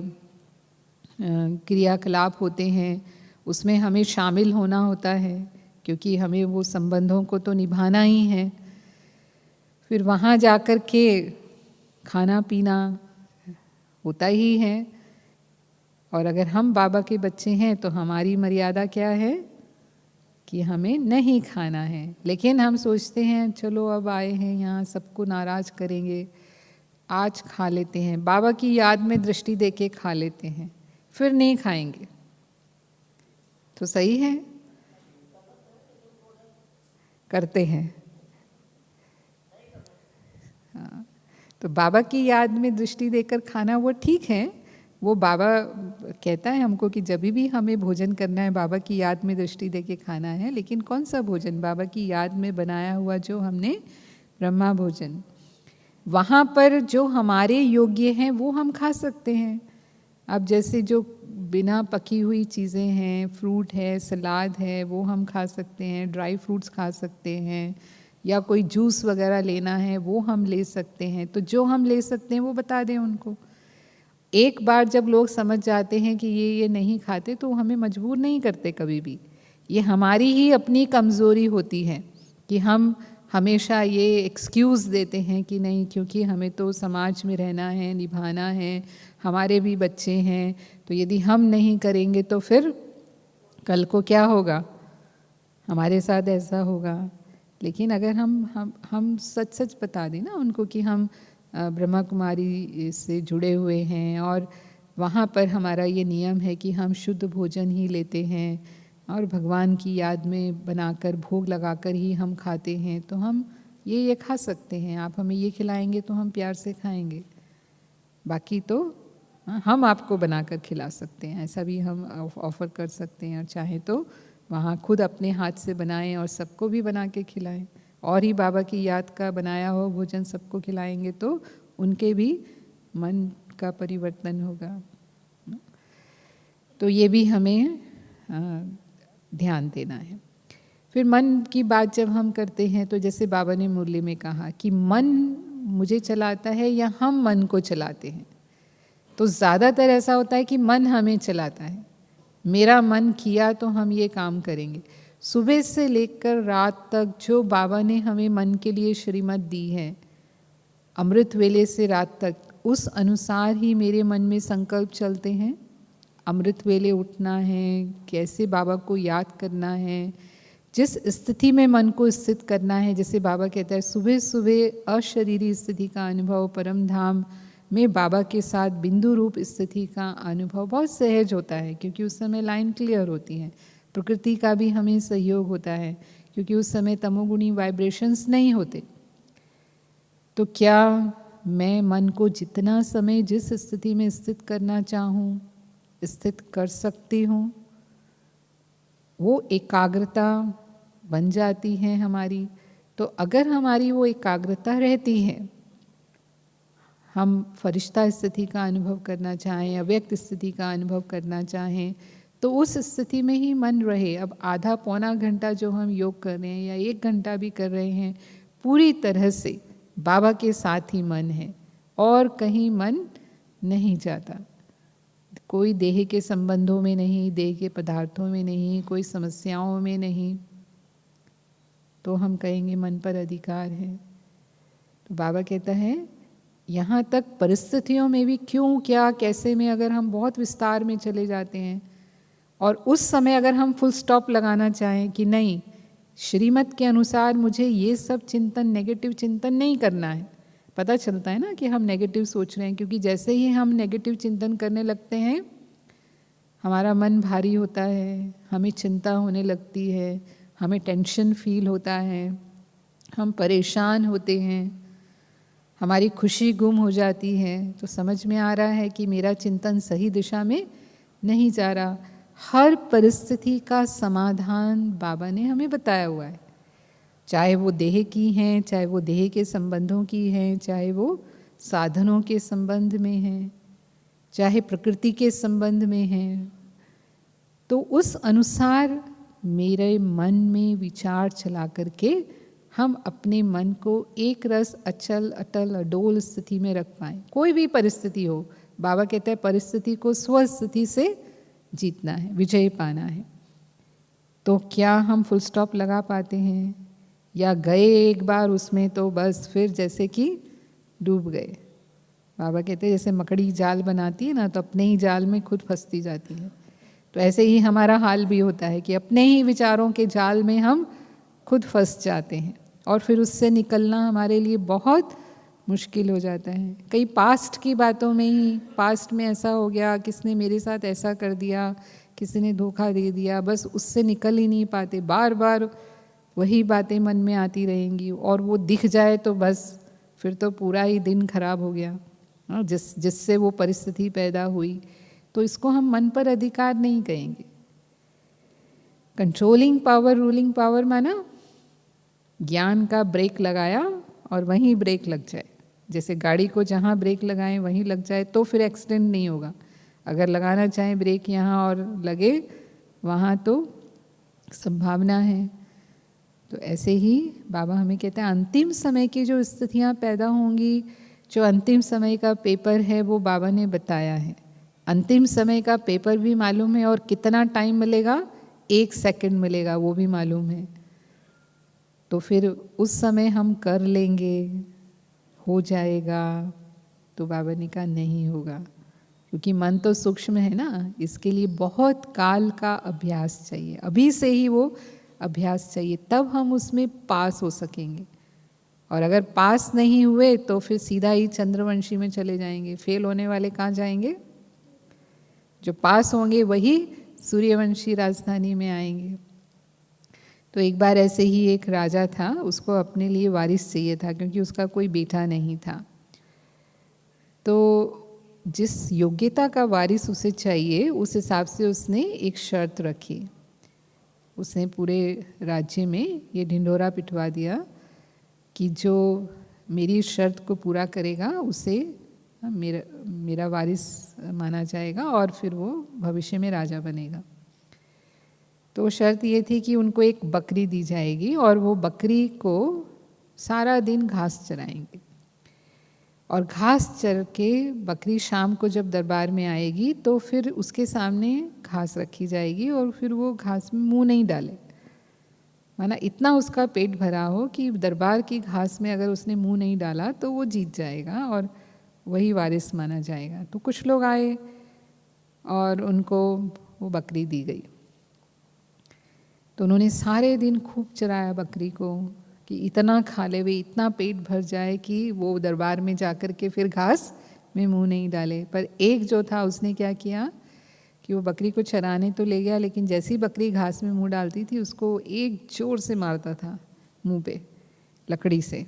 क्रियाकलाप होते हैं उसमें हमें शामिल होना होता है, क्योंकि हमें वो संबंधों को तो निभाना ही है। फिर वहाँ जाकर के खाना पीना होता ही है, और अगर हम बाबा के बच्चे हैं तो हमारी मर्यादा क्या है कि हमें नहीं खाना है। लेकिन हम सोचते हैं चलो अब आए हैं यहाँ, सबको नाराज़ करेंगे, आज खा लेते हैं, बाबा की याद में दृष्टि देके खा लेते हैं, फिर नहीं खाएंगे तो सही है, करते हैं। हाँ, तो बाबा की याद में दृष्टि देकर खाना वो ठीक है, वो बाबा कहता है हमको कि जब भी हमें भोजन करना है बाबा की याद में दृष्टि देके खाना है, लेकिन कौन सा भोजन? बाबा की याद में बनाया हुआ जो हमने ब्रह्मा भोजन, वहाँ पर जो हमारे योग्य हैं वो हम खा सकते हैं। अब जैसे जो बिना पकी हुई चीज़ें हैं, फ्रूट है, सलाद है, वो हम खा सकते हैं, ड्राई फ्रूट्स खा सकते हैं, या कोई जूस वगैरह लेना है वो हम ले सकते हैं। तो जो हम ले सकते हैं वो बता दें उनको। एक बार जब लोग समझ जाते हैं कि ये नहीं खाते तो हमें मजबूर नहीं करते कभी भी। ये हमारी ही अपनी कमज़ोरी होती है कि हम हमेशा ये एक्सक्यूज़ देते हैं कि नहीं, क्योंकि हमें तो समाज में रहना है, निभाना है, हमारे भी बच्चे हैं, तो यदि हम नहीं करेंगे तो फिर कल को क्या होगा, हमारे साथ ऐसा होगा। लेकिन अगर हम सच सच बता दें ना उनको कि हम ब्रह्मा कुमारी से जुड़े हुए हैं और वहाँ पर हमारा ये नियम है कि हम शुद्ध भोजन ही लेते हैं और भगवान की याद में बनाकर भोग लगाकर ही हम खाते हैं, तो हम ये खा सकते हैं। आप हमें ये खिलाएंगे तो हम प्यार से खाएंगे, बाकी तो हम आपको बनाकर खिला सकते हैं, ऐसा भी हम ऑफ़र कर सकते हैं। और चाहे तो वहाँ खुद अपने हाथ से बनाएं और सबको भी बना के खिलाएं, और ही बाबा की याद का बनाया हुआ भोजन सबको खिलाएंगे तो उनके भी मन का परिवर्तन होगा। तो ये भी हमें ध्यान देना है। फिर मन की बात जब हम करते हैं तो जैसे बाबा ने मुरली में कहा कि मन मुझे चलाता है या हम मन को चलाते हैं, तो ज़्यादातर ऐसा होता है कि मन हमें चलाता है। मेरा मन किया तो हम ये काम करेंगे। सुबह से लेकर रात तक जो बाबा ने हमें मन के लिए श्रीमत दी है, अमृत वेले से रात तक, उस अनुसार ही मेरे मन में संकल्प चलते हैं। अमृत वेले उठना है, कैसे बाबा को याद करना है, जिस स्थिति में मन को स्थित करना है। जैसे बाबा कहता है सुबह सुबह अशरीरी स्थिति का अनुभव, परम धाम में बाबा के साथ बिंदु रूप स्थिति का अनुभव बहुत सहज होता है, क्योंकि उस समय लाइन क्लियर होती है। प्रकृति का भी हमें सहयोग होता है, क्योंकि उस समय तमोगुणी वाइब्रेशंस नहीं होते। तो क्या मैं मन को जितना समय जिस स्थिति में स्थित करना चाहूँ स्थित कर सकती हूँ? वो एकाग्रता बन जाती है हमारी। तो अगर हमारी वो एकाग्रता रहती है, हम फरिश्ता स्थिति का अनुभव करना चाहें, अव्यक्त स्थिति का अनुभव करना चाहें, तो उस स्थिति में ही मन रहे। अब आधा पौना घंटा जो हम योग कर रहे हैं या 1 घंटा भी कर रहे हैं, पूरी तरह से बाबा के साथ ही मन है। और कहीं मन नहीं जाता, कोई देह के संबंधों में नहीं, देह के पदार्थों में नहीं, कोई समस्याओं में नहीं, तो हम कहेंगे मन पर अधिकार है। तो बाबा कहता है यहाँ तक परिस्थितियों में भी क्यों, क्या, कैसे में अगर हम बहुत विस्तार में चले जाते हैं और उस समय अगर हम फुल स्टॉप लगाना चाहें कि नहीं, श्रीमत के अनुसार मुझे ये सब चिंतन, नेगेटिव चिंतन नहीं करना है, पता चलता है ना कि हम नेगेटिव सोच रहे हैं, क्योंकि जैसे ही हम नेगेटिव चिंतन करने लगते हैं हमारा मन भारी होता है, हमें चिंता होने लगती है, हमें टेंशन फील होता है, हम परेशान होते हैं, हमारी खुशी गुम हो जाती है। तो समझ में आ रहा है कि मेरा चिंतन सही दिशा में नहीं जा रहा। हर परिस्थिति का समाधान बाबा ने हमें बताया हुआ है, चाहे वो देह की हैं, चाहे वो देह के संबंधों की हैं, चाहे वो साधनों के संबंध में हैं, चाहे प्रकृति के संबंध में हैं। तो उस अनुसार मेरे मन में विचार चला करके हम अपने मन को एक रस, अचल, अटल, अडोल स्थिति में रख पाएं। कोई भी परिस्थिति हो, बाबा कहते हैं परिस्थिति को स्वस्थिति से जीतना है, विजय पाना है। तो क्या हम फुल स्टॉप लगा पाते हैं, या गए एक बार उसमें तो बस फिर जैसे कि डूब गए। बाबा कहते हैं जैसे मकड़ी जाल बनाती है ना, तो अपने ही जाल में खुद फंसती जाती है। तो ऐसे ही हमारा हाल भी होता है कि अपने ही विचारों के जाल में हम खुद फंस जाते हैं और फिर उससे निकलना हमारे लिए बहुत मुश्किल हो जाता है। कई पास्ट की बातों में ही, पास्ट में ऐसा हो गया, किसने मेरे साथ ऐसा कर दिया, किसी ने धोखा दे दिया, बस उससे निकल ही नहीं पाते, बार बार वही बातें मन में आती रहेंगी। और वो दिख जाए तो बस फिर तो पूरा ही दिन खराब हो गया, जिससे वो परिस्थिति पैदा हुई। तो इसको हम मन पर अधिकार नहीं कहेंगे। कंट्रोलिंग पावर, रूलिंग पावर माना ज्ञान का ब्रेक लगाया और वहीं ब्रेक लग जाए। जैसे गाड़ी को जहाँ ब्रेक लगाएं वहीं लग जाए तो फिर एक्सीडेंट नहीं होगा। अगर लगाना चाहें ब्रेक यहाँ और लगे वहाँ तो संभावना है। तो ऐसे ही बाबा हमें कहते हैं अंतिम समय की जो स्थितियाँ पैदा होंगी, जो अंतिम समय का पेपर है वो बाबा ने बताया है। अंतिम समय का पेपर भी मालूम है और कितना टाइम मिलेगा, 1 सेकंड मिलेगा, वो भी मालूम है। तो फिर उस समय हम कर लेंगे, हो जाएगा। तो बाबा ने कहा नहीं होगा, क्योंकि मन तो सूक्ष्म है ना, इसके लिए बहुत काल का अभ्यास चाहिए। अभी से ही वो अभ्यास चाहिए, तब हम उसमें पास हो सकेंगे। और अगर पास नहीं हुए तो फिर सीधा ही चंद्रवंशी में चले जाएंगे। फेल होने वाले कहाँ जाएंगे? जो पास होंगे वही सूर्यवंशी राजधानी में आएंगे। तो एक बार ऐसे ही एक राजा था, उसको अपने लिए वारिस चाहिए था, क्योंकि उसका कोई बेटा नहीं था। तो जिस योग्यता का वारिस उसे चाहिए, उस हिसाब से उसने एक शर्त रखी। उसने पूरे राज्य में ये ढिंढोरा पिटवा दिया कि जो मेरी शर्त को पूरा करेगा उसे मेरा वारिस माना जाएगा और फिर वो भविष्य में राजा बनेगा। तो शर्त ये थी कि उनको एक बकरी दी जाएगी और वो बकरी को सारा दिन घास चराएंगे। और घास चर के बकरी शाम को जब दरबार में आएगी तो फिर उसके सामने घास रखी जाएगी और फिर वो घास में मुंह नहीं डाले। माना इतना उसका पेट भरा हो कि दरबार की घास में अगर उसने मुंह नहीं डाला तो वो जीत जाएगा और वही वारिस माना जाएगा। तो कुछ लोग आए और उनको वो बकरी दी गई। तो उन्होंने सारे दिन खूब चराया बकरी को कि इतना खा ले वे, इतना पेट भर जाए कि वो दरबार में जाकर के फिर घास में मुंह नहीं डाले। पर एक जो था उसने क्या किया कि वो बकरी को चराने तो ले गया, लेकिन जैसी बकरी घास में मुंह डालती थी उसको एक जोर से मारता था मुंह पे लकड़ी से।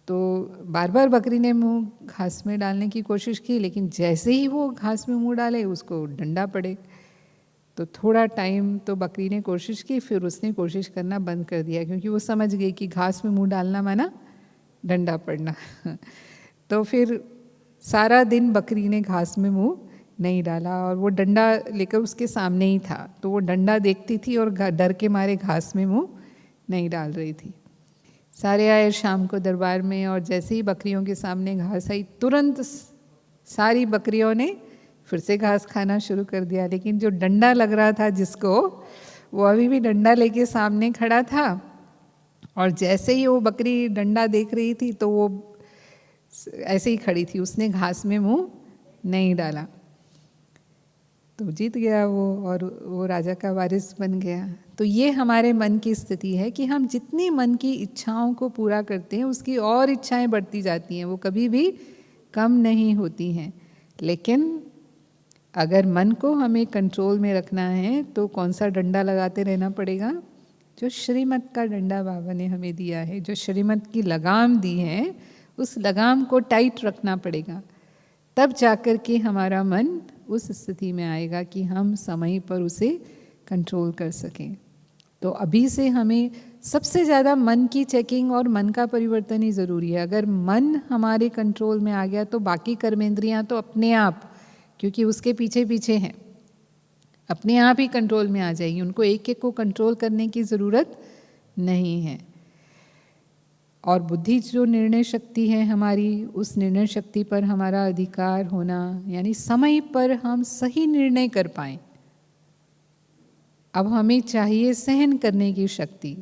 तो बार बार बकरी ने मुंह घास में डालने की कोशिश की, लेकिन जैसे ही वो घास में मुंह डाले उसको डंडा पड़े। तो थोड़ा टाइम तो बकरी ने कोशिश की, फिर उसने कोशिश करना बंद कर दिया, क्योंकि वो समझ गई कि घास में मुंह डालना माना डंडा पड़ना। तो फिर सारा दिन बकरी ने घास में मुंह नहीं डाला और वो डंडा लेकर उसके सामने ही था। तो वो डंडा देखती थी और डर के मारे घास में मुंह नहीं डाल रही थी। सारे आए शाम को दरबार में, और जैसे ही बकरियों के सामने घास आई तुरंत सारी बकरियों ने फिर से घास खाना शुरू कर दिया। लेकिन जो डंडा लग रहा था जिसको, वो अभी भी डंडा लेके सामने खड़ा था, और जैसे ही वो बकरी डंडा देख रही थी तो वो ऐसे ही खड़ी थी, उसने घास में मुंह नहीं डाला। तो जीत गया वो, और वो राजा का वारिस बन गया। तो ये हमारे मन की स्थिति है कि हम जितनी मन की इच्छाओं को पूरा करते हैं उसकी और इच्छाएं बढ़ती जाती हैं, वो कभी भी कम नहीं होती हैं। लेकिन अगर मन को हमें कंट्रोल में रखना है तो कौन सा डंडा लगाते रहना पड़ेगा? जो श्रीमत का डंडा बाबा ने हमें दिया है, जो श्रीमत की लगाम दी है, उस लगाम को टाइट रखना पड़ेगा। तब जाकर के हमारा मन उस स्थिति में आएगा कि हम समय पर उसे कंट्रोल कर सकें। तो अभी से हमें सबसे ज़्यादा मन की चेकिंग और मन का परिवर्तन ही ज़रूरी है। अगर मन हमारे कंट्रोल में आ गया तो बाकी कर्मेंद्रियां तो अपने आप, क्योंकि उसके पीछे पीछे हैं, अपने आप ही कंट्रोल में आ जाएगी। उनको एक एक को कंट्रोल करने की ज़रूरत नहीं है। और बुद्धि जो निर्णय शक्ति है हमारी, उस निर्णय शक्ति पर हमारा अधिकार होना, यानी समय पर हम सही निर्णय कर पाएं। अब हमें चाहिए सहन करने की शक्ति,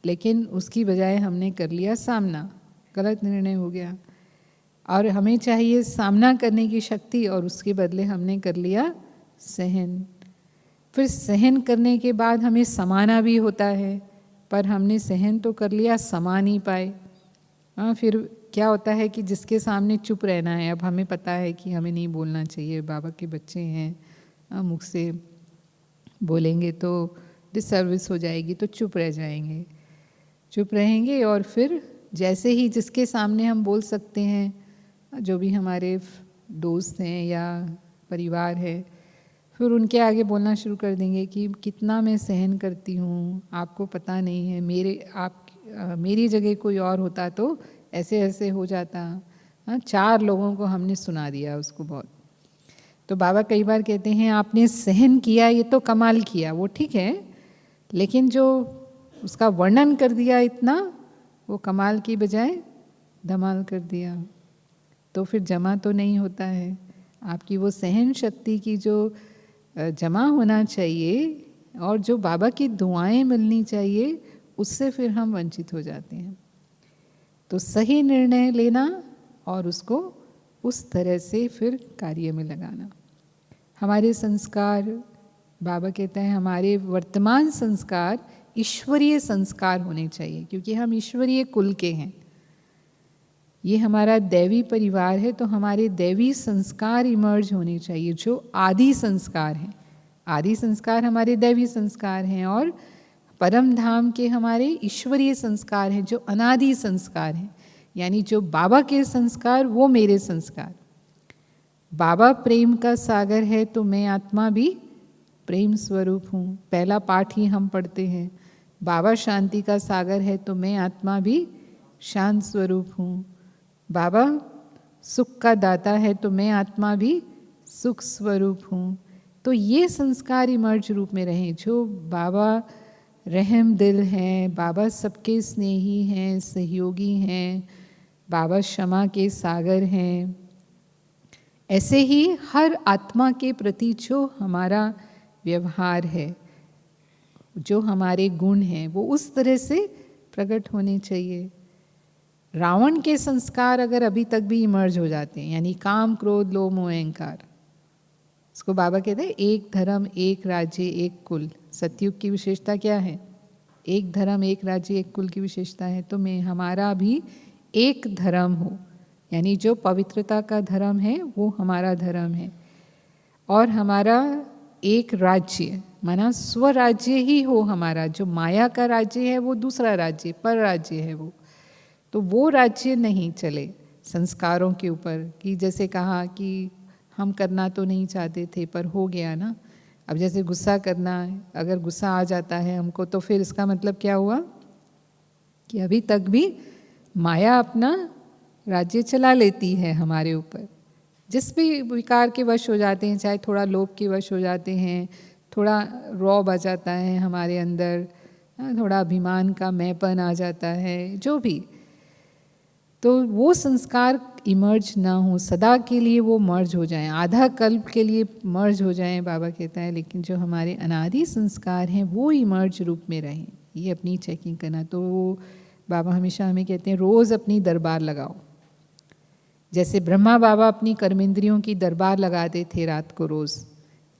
लेकिन उसकी बजाय हमने कर लिया सामना, गलत निर्णय हो गया। और हमें चाहिए सामना करने की शक्ति, और उसके बदले हमने कर लिया सहन। फिर सहन करने के बाद हमें समाना भी होता है, पर हमने सहन तो कर लिया, समा नहीं पाए। हाँ, फिर क्या होता है कि जिसके सामने चुप रहना है, अब हमें पता है कि हमें नहीं बोलना चाहिए, बाबा के बच्चे हैं, मुख से बोलेंगे तो डिसर्विस हो जाएगी, तो चुप रह जाएंगे, चुप रहेंगे। और फिर जैसे ही जिसके सामने हम बोल सकते हैं, जो भी हमारे दोस्त हैं या परिवार है, फिर उनके आगे बोलना शुरू कर देंगे कि कितना मैं सहन करती हूँ, आपको पता नहीं है, मेरी जगह कोई और होता तो ऐसे ऐसे हो जाता। हाँ, 4 लोगों को हमने सुना दिया उसको बहुत। तो बाबा कई बार कहते हैं आपने सहन किया, ये तो कमाल किया, वो ठीक है, लेकिन जो उसका वर्णन कर दिया इतना, वो कमाल की बजाय धमाल कर दिया, तो फिर जमा तो नहीं होता है। आपकी वो सहन शक्ति की जो जमा होना चाहिए और जो बाबा की दुआएं मिलनी चाहिए, उससे फिर हम वंचित हो जाते हैं। तो सही निर्णय लेना और उसको उस तरह से फिर कार्य में लगाना। हमारे संस्कार, बाबा कहते हैं हमारे वर्तमान संस्कार ईश्वरीय संस्कार होने चाहिए, क्योंकि हम ईश्वरीय कुल के हैं। ये हमारा दैवी परिवार है, तो हमारे दैवी संस्कार इमर्ज होने चाहिए, जो आदि संस्कार हैं। आदि संस्कार हमारे दैवी संस्कार हैं, और परम धाम के हमारे ईश्वरीय संस्कार हैं, जो अनादि संस्कार हैं। यानी जो बाबा के संस्कार, वो मेरे संस्कार। बाबा प्रेम का सागर है, तो मैं आत्मा भी प्रेम स्वरूप हूँ। पहला पाठ ही हम पढ़ते हैं, बाबा शांति का सागर है, तो मैं आत्मा भी शांत स्वरूप हूँ। बाबा सुख का दाता है, तो मैं आत्मा भी सुख स्वरूप हूँ। तो ये संस्कार इमर्ज रूप में रहें। जो बाबा रहम दिल हैं, बाबा सबके स्नेही हैं, सहयोगी हैं, बाबा क्षमा के सागर हैं। ऐसे ही हर आत्मा के प्रति जो हमारा व्यवहार है, जो हमारे गुण हैं, वो उस तरह से प्रकट होने चाहिए। रावण के संस्कार अगर अभी तक भी इमर्ज हो जाते हैं, यानी काम, क्रोध, लोभ, मोह, अहंकार, इसको बाबा कहते हैं एक धर्म, एक राज्य, एक कुल। सतयुग की विशेषता क्या है? एक धर्म, एक राज्य, एक कुल की विशेषता है। तो मैं हमारा भी एक धर्म हो, यानी जो पवित्रता का धर्म है वो हमारा धर्म है। और हमारा एक राज्य, माना स्वराज्य ही हो हमारा। जो माया का राज्य है वो दूसरा राज्य, पर राज्य है वो, तो वो राज्य नहीं चले संस्कारों के ऊपर। कि जैसे कहा कि हम करना तो नहीं चाहते थे पर हो गया ना। अब जैसे गुस्सा करना है, अगर गुस्सा आ जाता है हमको, तो फिर इसका मतलब क्या हुआ कि अभी तक भी माया अपना राज्य चला लेती है हमारे ऊपर। जिस भी विकार के वश हो जाते हैं, चाहे थोड़ा लोभ के वश हो जाते हैं, थोड़ा रौब आ जाता है हमारे अंदर, थोड़ा अभिमान का मैंपन आ जाता है, जो भी, तो वो संस्कार इमर्ज ना हो, सदा के लिए वो मर्ज हो जाएं, आधा कल्प के लिए मर्ज हो जाएं, बाबा कहता है, लेकिन जो हमारे अनादि संस्कार हैं वो इमर्ज रूप में रहें। ये अपनी चेकिंग करना। तो बाबा हमेशा हमें कहते हैं रोज़ अपनी दरबार लगाओ। जैसे ब्रह्मा बाबा अपनी कर्मेंद्रियों की दरबार लगाते थे रात को रोज़,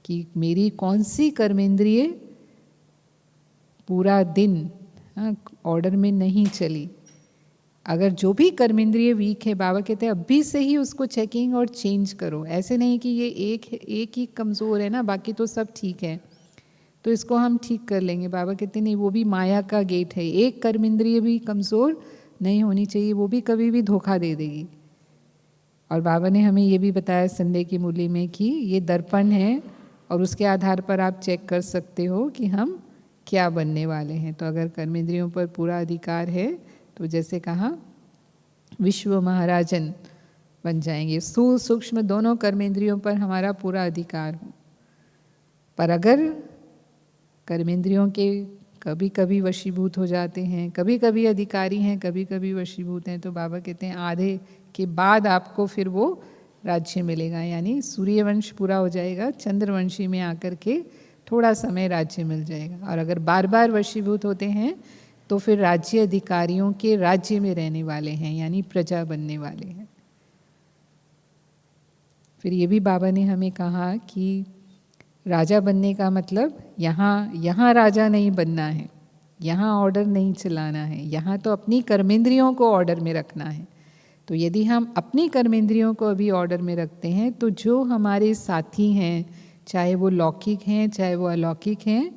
कि मेरी कौन सी कर्मेंद्रिय पूरा दिन ऑर्डर में नहीं चली। अगर जो भी कर्मेंद्रिय वीक है, बाबा कहते हैं अभी से ही उसको चेकिंग और चेंज करो। ऐसे नहीं कि ये एक ही कमज़ोर है ना, बाकी तो सब ठीक है, तो इसको हम ठीक कर लेंगे। बाबा कहते नहीं, वो भी माया का गेट है, एक कर्मेंद्रिय भी कमज़ोर नहीं होनी चाहिए, वो भी कभी भी धोखा दे देगी। और बाबा ने हमें ये भी बताया संडे की मूली में कि ये दर्पण है और उसके आधार पर आप चेक कर सकते हो कि हम क्या बनने वाले हैं। तो अगर कर्मेंद्रियों पर पूरा अधिकार है तो जैसे कहा विश्व महाराजन बन जाएंगे, स्थूल सूक्ष्म दोनों कर्मेंद्रियों पर हमारा पूरा अधिकार हो। पर अगर कर्मेंद्रियों के कभी कभी वशीभूत हो जाते हैं, कभी कभी अधिकारी हैं, कभी कभी वशीभूत हैं, तो बाबा कहते हैं आधे के बाद आपको फिर वो राज्य मिलेगा, यानी सूर्यवंश पूरा हो जाएगा, चंद्रवंशी में आकर के थोड़ा समय राज्य मिल जाएगा। और अगर बार बार वशीभूत होते हैं तो फिर राज्य अधिकारियों के राज्य में रहने वाले हैं, यानी प्रजा बनने वाले हैं। फिर ये भी बाबा ने हमें कहा कि राजा बनने का मतलब यहाँ राजा नहीं बनना है, यहाँ ऑर्डर नहीं चलाना है, यहाँ तो अपनी कर्मेंद्रियों को ऑर्डर में रखना है। तो यदि हम अपनी कर्मेंद्रियों को अभी ऑर्डर में रखते हैं तो जो हमारे साथी हैं, चाहे वो लौकिक हैं चाहे वो अलौकिक हैं,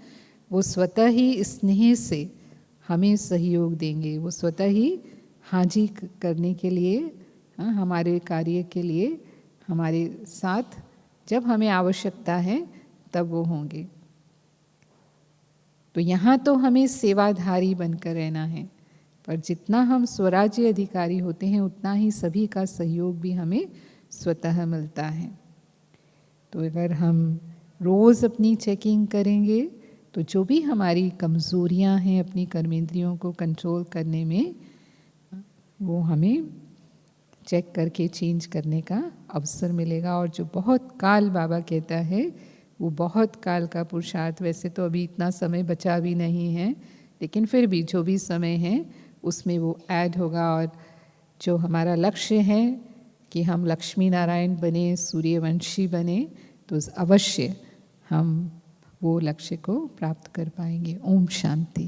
वो स्वतः ही स्नेह से हमें सहयोग देंगे, वो स्वतः ही हाजी करने के लिए, हमारे कार्य के लिए हमारे साथ जब हमें आवश्यकता है तब वो होंगे। तो यहाँ तो हमें सेवाधारी बनकर रहना है, पर जितना हम स्वराज्य अधिकारी होते हैं उतना ही सभी का सहयोग भी हमें स्वतः मिलता है। तो अगर हम रोज़ अपनी चेकिंग करेंगे तो जो भी हमारी कमज़ोरियाँ हैं अपनी कर्मेंद्रियों को कंट्रोल करने में, वो हमें चेक करके चेंज करने का अवसर मिलेगा। और जो बहुत काल बाबा कहता है वो बहुत काल का पुरुषार्थ, वैसे तो अभी इतना समय बचा भी नहीं है, लेकिन फिर भी जो भी समय है उसमें वो ऐड होगा। और जो हमारा लक्ष्य है कि हम लक्ष्मी नारायण बने, सूर्यवंशी बने, तो अवश्य हम वो लक्ष्य को प्राप्त कर पाएंगे। ओम शांति।